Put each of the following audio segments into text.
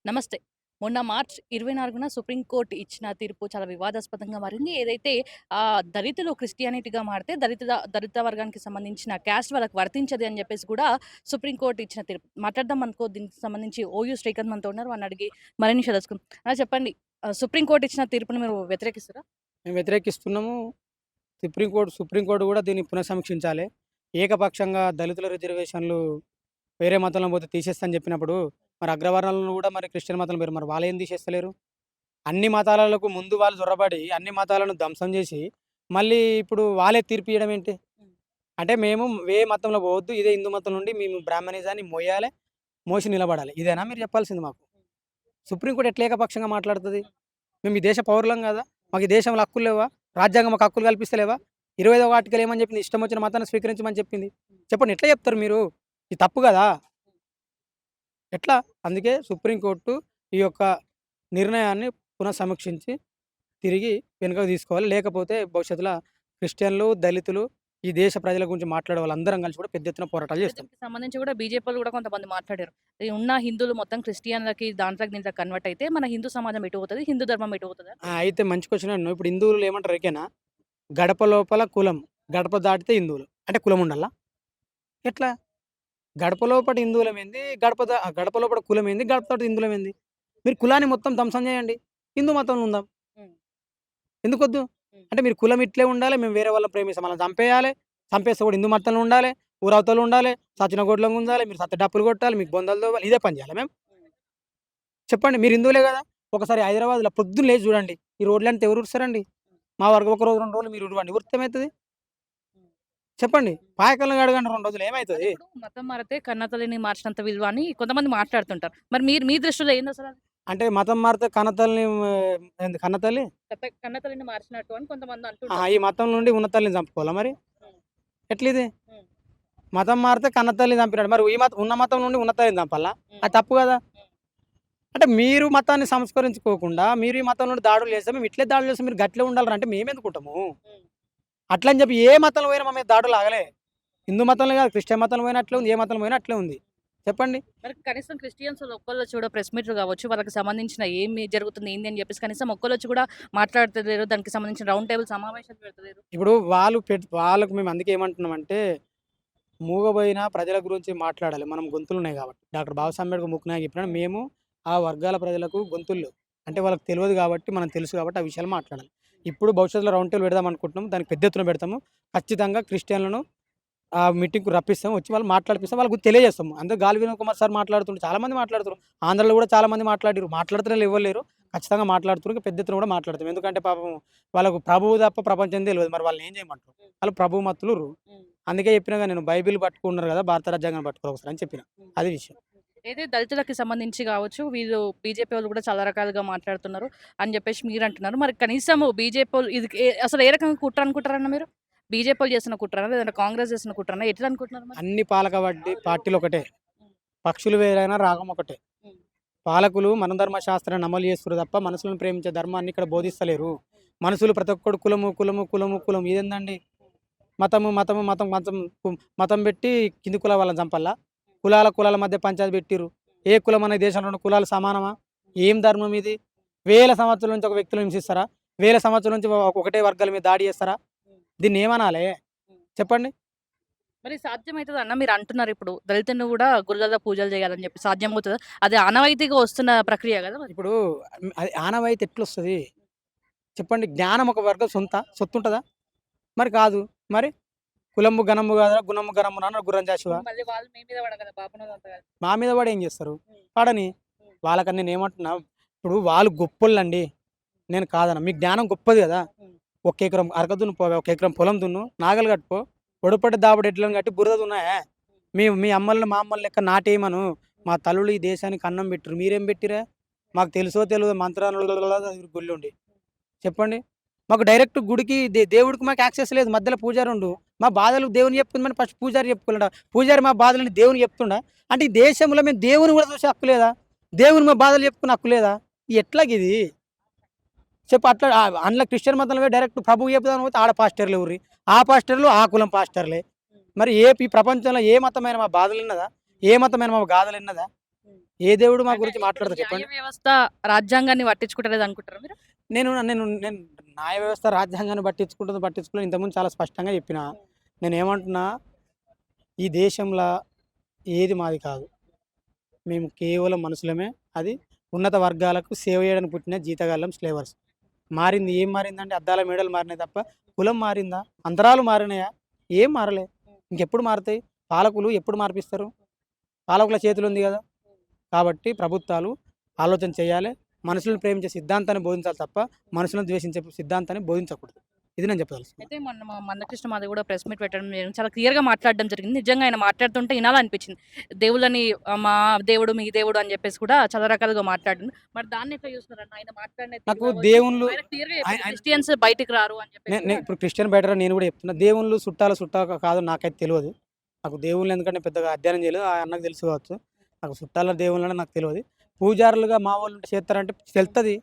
నమస్తే. మొన్న March 24న supreme court ఇచ్చిన తీర్పు చాలా వివాదాస్పదంగా మారింది. ఏదైతే దళితులు క్రిస్టియానిటీగా మారితే దళిత వర్గానికి సంబంధించిన క్యాస్ట్ వాళ్ళకి వర్తించదు అని జెప్పేసి కూడా సుప్రీంకోర్టు ఇచ్చిన తీర్పు. మాట్లాడదాం మనకో దీనికి సంబంధించి ఓయూ శ్రీకాంత్ మనతో ఉన్నారు. వారిని అడిగి మరిన్ని విషయాలు తెలుసుకుందాం. చెప్పండి. సుప్రీంకోర్టు ఇచ్చిన తీర్పుని మీరు వ్యతిరేకిస్తారా? మేము వ్యతిరేకిస్తున్నాము. సుప్రీంకోర్టు గూడా దీన్ని పునఃసమీక్షించాలి. ఏకపక్షంగా దళితుల రిజర్వేషన్‌లు వేరే మతంలో పోతే తీసేస్తా అని చెప్పినప్పుడు, మరి అగ్రవర్ణాలను గూడా మరి క్రిస్టియన్ మతంలో మరి వాళ్ళేం తీసేస్తలేరు? అన్ని మతాలకు ముందు వాళ్ళు జొరబడి, అన్ని మతాలను ధ్వంసం జేసి, మళ్ళీ ఇప్పుడు వాళ్ళే తీర్పు ఇయ్యడం ఏంటి? అంటే మేము ఏ మతంలో పోవద్దు. ఇదే హిందూ మతం నుండి మేము బ్రాహ్మణిజాన్ని మోయాలే, మోసి నిలబడాలి. ఇదేనా మీరు చెప్పాల్సింది మాకు? సుప్రీంకోర్టు ఎట్లా ఏకపక్షంగా మాట్లాడుతది? మేము ఈ దేశ పౌరులం గదా! మాకు ఈ దేశంలో హక్కులు లేవా? రాజ్యాంగం మాకు హక్కులు కల్పిస్తలేవా? 25వ ఆర్టికల్ ఏమని చెప్పింది? ఇష్టం వచ్చిన మతాన్ని స్వీకరించమని చెప్పింది. చెప్పండి ఎట్లా చెప్తారు మీరు? ఇది తప్పు గదా! ఎట్లా? అందుకే సుప్రీంకోర్టు ఈ యొక్క నిర్ణయాన్ని పునఃసమీక్షించి తిరిగి వెనుకకు తీసుకోవాలి. లేకపోతే భవిష్యత్తులో క్రిస్టియన్‌లు, దళితులు, ఈ దేశ ప్రజల గురించి మాట్లాడే వాళ్ళందరం కలిసి కూడా పెద్ద ఎత్తున పోరాటాలు అయితే చేస్తాం. దీనికి సంబంధించి కూడా బీజేపీ‌లు కూడా కొంతమంది మాట్లాడారు. ఈ ఉన్న హిందువులు మొత్తం క్రిస్టియన్‌లకి దాంట్లోకి దీంట్లోకి కన్వర్ట్ అయితే మన హిందూ సమాజం ఎటు పోతది? హిందూ ధర్మం ఎటు పోతదని అయితే మంచి క్వెషన్ అడిగినావు. ఇప్పుడు హిందువులు ఏమంటారు ఎరికేనా? గడప లోపల కులం, గడప దాటితే హిందువులు. అంటే కులం ఉండాలా? ఎట్లా? గడప లోపట హిందువులమేంది, గడప లోపట కులమేంది, గడప తోటి హిందువులమేంది? మీరు కులాన్ని మొత్తం ధ్వంసం చేయండి. హిందూ మతంలో ఉందాం. హ్మ్. ఎందుకొద్దు? హ్మ్. అంటే మీరు కులం ఇట్లే ఉండాలి, మేము వేరే వాళ్ళని ప్రేమిస్తాం. వాళ్ళని చంపేయాలి. చంపేస్తే కూడా హిందూ మతంలో ఉండాలి. ఊరవతల ఉండాలి. సచ్చిన గొడ్లం గుంజాలి. మీరు సత్తే డప్పులు కొట్టాలి. మీకు బొందలు తోవాలి. ఇదే పని చేయాలా మేము? హ్మ్. చెప్పండి. మీరు హిందువులే గదా! ఒకసారి హైదరాబాద్‌లో పొద్దున్న లేచి చూడండి. ఈ రోడ్లంతా ఎవరు ఊడుస్తారండి? మా వరకు ఒక రోజు, 2 రోజులు మీరు ఊడవండి. ఊరితే ఏమైతది? హ్మ్. చెప్పండి. హ్మ్. పాయకల్ని కడగండి 2 రోజులు అంటే ఏమైతది? ఇప్పుడు మతం మారితే కన్నతల్లిని మార్చినంత విలువ అని కొంతమంది మాట్లాడుతుంటారు. మరి మీరు మీ దృష్టిలో ఏందసలది? అంటే మతం మారితే కన్నతల్లిని ఏంది కన్నతల్లి? కన్నతల్లిని మార్చినట్టు అని కొంతమంది ఆహా! అంటుంటారు. ఈ మతం నుండి ఉన్న తల్లిని చంపుకోవాలా మరి? హ్మ్. ఎట్లిది? హ్మ్. మతం మారితే కన్నతల్లిని చంపినట్టు. మరి ఈ ఉన్న మతం నుండి ఉన్న తల్లిని చంపాలా? హ్మ్. అది తప్పు గదా! హ్మ్. అంటే మీరు మతాన్ని సంస్కరించుకోకుండా, మీరు ఈ మతం నుండి దాడులు చేస్తే, మేము ఇట్లే దాడులు చేస్తే మీరు గట్లే ఉండాలిరా అంటే మేమెందుకుంటాము? హ్మ్. అట్లని చెప్పి ఏ మతంలో పోయినా మా మీద దాడులు ఆగలే. హిందూ మతంలో కాదు, క్రిస్టియన్ మతంలో పోయినా అట్లే ఉంది. ఏ మతంలో పోయినా అట్లే ఉంది. చెప్పండి. మరి కనీసం క్రిస్టియన్స్ ఒక్కళ్ళొచ్చి కూడా ప్రెస్ మీట్‌లు గావచ్చు, వాళ్ళకి సంబంధించిన ఏమి జరుగుతుంది, ఏంది అని జెప్పేసి కనీసం ఒక్కళ్ళొచ్చి కూడా మాట్లాడతలేరు. దానికి సంబంధించిన రౌండ్ టేబుల్ సమావేశాలు పెడతలేరు. ఇప్పుడు వాళ్ళకు మేము అందుకే ఏమంటున్నామంటే, మూగబోయిన ప్రజల గురించి మాట్లాడాలి. మనం గొంతులున్నాయి కాబట్టి. డాక్టర్ హ్మ్. బాబాసాహెబ్ అంబేద్కర్ ముక్నాయక్ చెప్పినట్టు హ్మ్. మేము ఆ వర్గాల ప్రజలకు గొంతులు. అంటే హ్మ్. వాళ్ళకి తెలవదు కాబట్టి, మనకు తెలుసు కాబట్టి ఆ విషయాలు మాట్లాడాలి. ఇప్పుడు భవిష్యత్తులో రౌండ్ టేబుల్ పెడదాం అనుకుంటున్నాం. దానికి పెద్ద ఎత్తున పెడతాము. ఖచ్చితంగా క్రిస్టియన్‌లను ఆ మీటింగ్‌కి రప్పిస్తాం. వచ్చి వాళ్ళు మాట్లాడిపిస్తాం. వాళ్ళకి తెలియజేస్తాం. అందరూ గాలి వినోద్ కుమార్ సార్ మాట్లాడుతుంటే చాలా మంది మాట్లాడుతుర్రు. ఆంధ్రాలో కూడా చాలా మంది మాట్లాడిర్రు. మాట్లాడుతలేళ్ళు ఎవ్వరు లేరు. ఖచ్చితంగా మాట్లాడుతుర్రు. పెద్ద ఎత్తున కూడా మాట్లాడతాం. ఎందుకంటే పాపం వాళ్ళకు ప్రభువు తప్ప ప్రపంచం తెలవదు. మరి వాళ్ళని ఏం చేయమంటారు? హ్మ్. వాళ్ళు ప్రభువు మత్తులుర్రు. హ్మ్. అందుకే చెప్పినాగా నేను బైబిల్ పట్టుకున్నారు కదా! భారత రాజ్యాంగాన్ని పట్టుకోరు ఒకసారి అని చెప్పిన. హ్మ్. అది విషయం. అయితే దళితులకి సంబంధించి గావచ్చు, వీళ్ళు బీజేపీ వాళ్ళు కూడా చాలా రకాలుగా మాట్లాడుతున్నారు అని జెప్పేసి మీరంటున్నారు. మరి కనీసము బీజేపీ ఇది అసలు ఏ రకంగా కుట్ర అనుకుంటారన్న మీరు? బీజేపీ చేసిన కుట్రనా? లేదంటే కాంగ్రెస్ చేసిన కుట్రనా? ఎట్లా అనుకుంటున్నారు మరి? అన్ని పార్టీలు ఒకటే. హ్మ్. పక్షులు వేరైనా రాగం ఒకటే. హ్మ్. పాలకులు మనధర్మ శాస్త్రాన్ని అమలు చేస్తుర్రు తప్ప మనుషులను ప్రేమించే ధర్మాన్ని ఇక్కడ బోధిస్తలేరు. హ్మ్. మనుషులు ప్రతి ఒక్కడు కులము ఇదేందండి? మతం మతం పెట్టి కింది కుల వాళ్ళని చంపల్లా? కులాల మధ్య పంచాయతీ పెట్టిర్రు. ఏ కులం అనే దేశంలో ఉన్న కులాలు సమానమా? ఏం ధర్మం ఇది? వేల సంవత్సరాల నుంచి ఒక వ్యక్తులను హింసిస్తారా? వేల సంవత్సరాల నుంచి ఒకటే వర్గాల మీద దాడి చేస్తారా? హ్మ్. దీన్ని ఏమనాలే? హ్మ్. చెప్పండి. మరి సాధ్యమైతదన్న మీరు అంటున్నారిప్పుడు. దళితులను గూడా గుళ్ళలో పూజలు చేయాలని జెప్పి సాధ్యమవుతదా? అది ఆనవాయితీగా వస్తున్న ప్రక్రియ గదా మరి. ఇప్పుడు అది ఆనవాయితీ ఎట్లొస్తది? చెప్పండి. జ్ఞానం ఒక వర్గం సొత్తుంటదా? మరి కాదు. మరి కులము ఘనము కాదురా గుణము ఘనమున అన్నాడు గుర్రం జాషువా. ఇప్పుడు మళ్ళీ వాళ్ళు మీ మీద పడగదా బాపనోళ్ళంతా కలిసి. మా మీద పడి ఏం చేస్తారు? హ్మ్. పడని. హ్మ్. వాళ్ళకని నేనేమంటున్నా, ఇప్పుడు వాళ్ళు గొప్పోళ్ళండి. నేను కాదనను. మీ జ్ఞానం గొప్పది గదా! హ్మ్. ఒక ఎకరం అరక దున్ను పోవే, ఒక ఎకరం పొలం దున్ను, నాగలి కట్టుకో, ఒడపట్టి దాబడి ఎడ్లను కట్టి బురద దున్నాయే. మీ మీ అమ్మల్ని, మా అమ్మల్ని లెక్క నాటేయమను. మా తల్లులు ఈ దేశానికి అన్నం పెట్టిర్రు. మీరేం పెట్టిర్రే? మాకు తెలుసో తెలవదో మంత్రాలు గుళ్ళుండి. చెప్పండి. మాకు డైరెక్ట్ గుడికి దేవుడికి మాకు యాక్సెస్ లేదు. మధ్యలో పూజారుండు. మా బాధలు దేవునికి చెప్పుకుందామని ఫస్ట్ పూజారి చెప్పుకోలేడా? పూజారి మా బాధలని దేవునికి చెప్తుండా? అంటే ఈ దేశంలో మేము దేవుని గూడా చూసే హక్కు లేదా? దేవుని మా బాధలు చెప్పుకునే హక్కు లేదా? ఎట్లాగిది? చెప్పు అట్లా అందులో క్రిస్టియన్ మతంలో పోయి డైరెక్ట్ ప్రభువుకి చెప్పుదామని పోతే ఆడ పాస్టర్లు ఎవర్రి? ఆ పాస్టర్లు ఆ కులం పాస్టర్లే. హ్మ్. మరి ఈ ప్రపంచంలో ఏ మతమైన మా బాధలు ఇన్నదా? ఏ మతమైన మా గాథలు ఇన్నదా? హ్మ్. ఏ దేవుడు మా అంటే గురించి ఇప్పుడు మాట్లాడతారు న్యాయ చెప్పండి? వ్యవస్థ రాజ్యాంగాన్ని పట్టించుకుంటలేదు అనుకుంటారా మీరు? నేను నేను నేను న్యాయ వ్యవస్థ రాజ్యాంగాన్ని పట్టించుకుంటుందో పట్టించుకోలేదో ఇంతకుముందు చాలా స్పష్టంగా చెప్పినా. నేనేమంటున్నా, ఈ దేశంలో ఏది మాది కాదు. మేము కేవలం మనుషులమే. అది ఉన్నత వర్గాలకు సేవ చేయడానికి పుట్టిన జీతగాళ్ళం, స్లేవర్స్. మారింది ఏం మారిందంటే అద్దాల మేడలు మారినాయి తప్ప కులం మారిందా? అంతరాలు మారినాయా? ఏం మారలే. ఇంకెప్పుడు మారతాయి? పాలకులు ఎప్పుడు మార్పిస్తారు? పాలకుల చేతిలో ఉంది గదా! కాబట్టి ప్రభుత్వాలు ఆలోచన చేయాలి. మనుషులను ప్రేమించే సిద్ధాంతాన్ని బోధించాలి తప్ప, మనుషులను ద్వేషించే సిద్ధాంతాన్ని బోధించకూడదు. ఇది నేను చెప్పదలుచుకున్నాను. అయితే మొన్న మా మందకృష్ణ మాదిగ కూడా ప్రెస్ మీట్ పెట్టడం జరిగింది. చాలా క్లియర్‌గా మాట్లాడడం జరిగింది. నిజంగా ఆయన మాట్లాడుతుంటే ఇనాలనిపించింది. దేవుళ్ళని మా దేవుడు, మీ దేవుడు అని చెప్పేసి కూడా చాలా రకాలుగా మాట్లాడిండు. మరి దాన్ని ఎట్లా చూస్తున్నారన్న? ఆయన మాట్లాడిన తీరు నాకు కావచ్చు, దేవుళ్ళు ఆయన క్లియర్‌గా ఆయ చెప్పిండు. ఆయన క్రిస్టియన్స్ బయటికి రారు అని చెప్పేసి నే కూడా ఇప్పుడు క్రిస్టియన్ బెటరా నేను గూడా చెప్తున్నా. దేవుళ్ళు చుట్టాలు కాదో నాకైతే తెలవదు. నాకు దేవుళ్ళు ఎందుకంటే పెద్దగా అధ్యయనం చేయలేదు. ఆ అన్నకు తెలుసు కావచ్చు. నాకు చుట్టాల దేవుళ్ళని నాకు తెలవదు. పూజారులుగా మా వోళ్ళు చేత్తారంటే తెలుత్తది.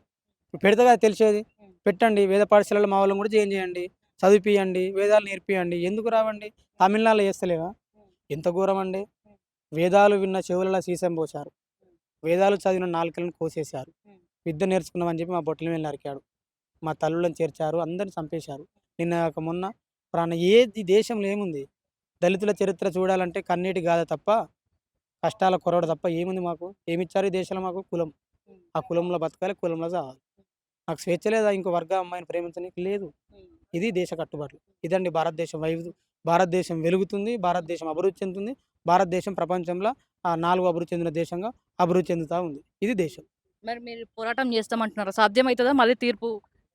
పెడితే కదా తెలిసేది. పెట్టండి. వేద పాఠశాలలో మా వాళ్ళని కూడా జాయిన్ చేయండి. చదివిపియండి. వేదాలు నేర్పియండి. ఎందుకు రావండి? తమిళనాడులో చేస్తలేవా? ఎంత ఘోరమండి. వేదాలు విన్న చెవులలో సీసం పోశారు. వేదాలు చదివిన నాలుకలను కోసేశారు. విద్య నేర్చుకున్నామని చెప్పి మా బొట్టల మీద నరికాడు. మా తల్లులను చేర్చారు. అందరిని చంపేశారు. నిన్న కాక మొన్న ఏది దేశంలో ఏముంది? దళితుల చరిత్ర చూడాలంటే కన్నీటి గాథ తప్ప, కష్టాల కొరవడ తప్ప ఏముంది మాకు? ఏమిచ్చారు ఈ దేశంలో మాకు? కులం. ఆ కులంలో బతకాలి. కులంలో చావాలి. నాకు స్వేచ్ఛ లేదా ఇంకో వర్గ అమ్మాయిని ప్రేమించనీకి? లేదు. ఇది దేశ కట్టుబాట్లు. ఇదండి భారతదేశం భారతదేశం వెలుగుతుంది. భారతదేశం అభివృద్ధి చెందుతుంది. భారతదేశం ప్రపంచంలో 4 అభివృద్ధి చెందిన దేశంగా అభివృద్ధి చెందుతా ఉంది. ఇది దేశం. మరి మీరు పోరాటం చేస్తామంటున్నారా? సాధ్యమైతదా? మళ్ళీ తీర్పు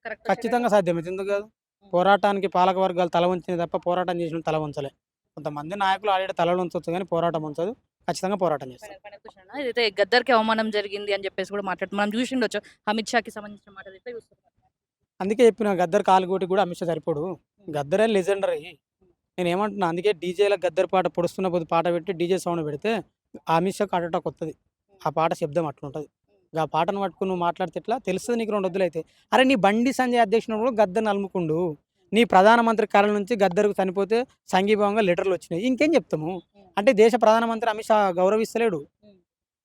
కరెక్ట్ ఖచ్చితంగా సాధ్యమైంది. ఎందుకు కాదు? పోరాటానికి పాలక వర్గాలు తల వంచినయి తప్ప పోరాటం చేసినోళ్ళు తల వంచలే. కొంతమంది నాయకులు ఆల్రెడీ తలలు వంచొచ్చు గానీ పోరాటం వంచదు. ఖచ్చితంగా పోరాటం చేస్తారు. ఫైనల్ క్వెషన్ అన్న. ఇదైతే గద్దర్‌కి అవమానం జరిగింది అని చెప్పేసి కూడా మనం చూసిండొచ్చు. అమిత్ షాకి సంబంధించిన మాటలు ఎట్లా చూస్తున్నారు? అందుకే చెప్పిన గద్దర్ కాలుగోటికి కూడా అమిత్ షా సరిపోడు. గద్దరే లెజెండరీ. నేనేమంటున్నా అందుకే డీజే‌ల గద్దర్ పాట పొడుస్తున్న కొద్ది పాట పెట్టి డీజే సౌండ్ పెడితే ఆ అమిత్ షాకి హార్ట్ అటాక్ వత్తది. ఆ పాట శబ్దం అట్లుంటది. గా పాటను పట్టుకొని నువ్వు మాట్లాడితే ఎట్లా? తెలుస్తది నీకు 2 వద్దులైతే. అరె నీ బండి సంజయ్ అధ్యక్షుడు కూడా గద్దర్‌ని అలుముకుండు. నీ ప్రధానమంత్రి కార్యాలయం నుంచి గద్దర్‌కు చనిపోతే సంఘీభావంగా లెటర్‌లొచ్చినాయి. ఇంకేం చెప్తాము? అంటే దేశ ప్రధానమంత్రి అమిత్ షా గౌరవిస్తలేడు.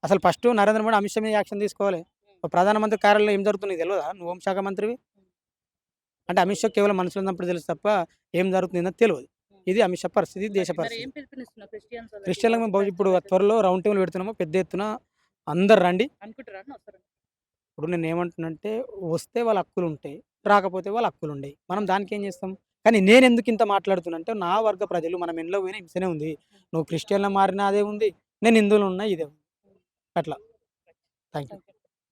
అసలు ఫస్టు నరేంద్ర మోడీ అమిత్ షా మీద యాక్షన్ తీసుకోవాలి. ప్రధానమంత్రి కార్యాలయంలో ఏం జరుగుతుందో నీకు తెలవదా? నువ్వు హోంశాఖ మంత్రివి. అంటే అమిత్ షా కేవలం మనుషులను చంపుడు తెలుసు తప్ప ఏం జరుగుతుందో తెలవదు. ఇది అమిత్ షా పరిస్థితి. దేశ మరి పరిస్థితి. ఏం పిలుపునిస్తున్నారు క్రిస్టియన్స్ వాళ్ళకి? క్రిస్టియన్‌లకు మేము ఇప్పుడు త్వరలో రౌండ్ టేబుల్ పెడుతున్నాము. పెద్ద ఎత్తున అందరూ రండి. అనుకుంటారా అన్న వస్తారని? ఇప్పుడు నేనేమంటున్నానంటే వస్తే వాళ్ళ హక్కులుంటాయి. రాకపోతే వాళ్ళ హక్కులుండయి. మనం దానికేం చేస్తాం? కానీ నేనెందుకు ఇంత మాట్లాడుతున్నానంటే నా వర్గ ప్రజలు మనం ఎందులో పోయినా హింసనే ఉంది. నువ్వు క్రిస్టియన్‌లో మారినా అదే ఉంది. నేను హిందువులో ఉన్నా ఇదే ఉంది. అట్లా. Thank you.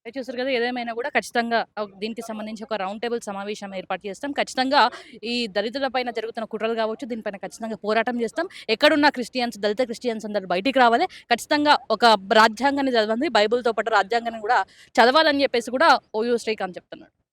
అయితే చూసారు కదా! ఏదేమైనా కూడా ఖచ్చితంగా దీనికి సంబంధించి ఒక రౌండ్ టేబుల్ సమావేశం ఏర్పాటు చేస్తాం. ఖచ్చితంగా ఈ దళితుల పైన జరుగుతున్న కుట్రలు కావచ్చు, దీనిపైన ఖచ్చితంగా పోరాటం చేస్తాం. ఎక్కడున్న క్రిస్టియన్స్, దళిత క్రిస్టియన్స్ అందరూ బయటికి రావాలి. ఖచ్చితంగా ఒక రాజ్యాంగాన్ని చదవండి. బైబిల్‌తో పాటు రాజ్యాంగాన్ని కూడా చదవాలని చెప్పేసి కూడా ఓయూ శ్రీకాంత్ చెప్తున్నాడు.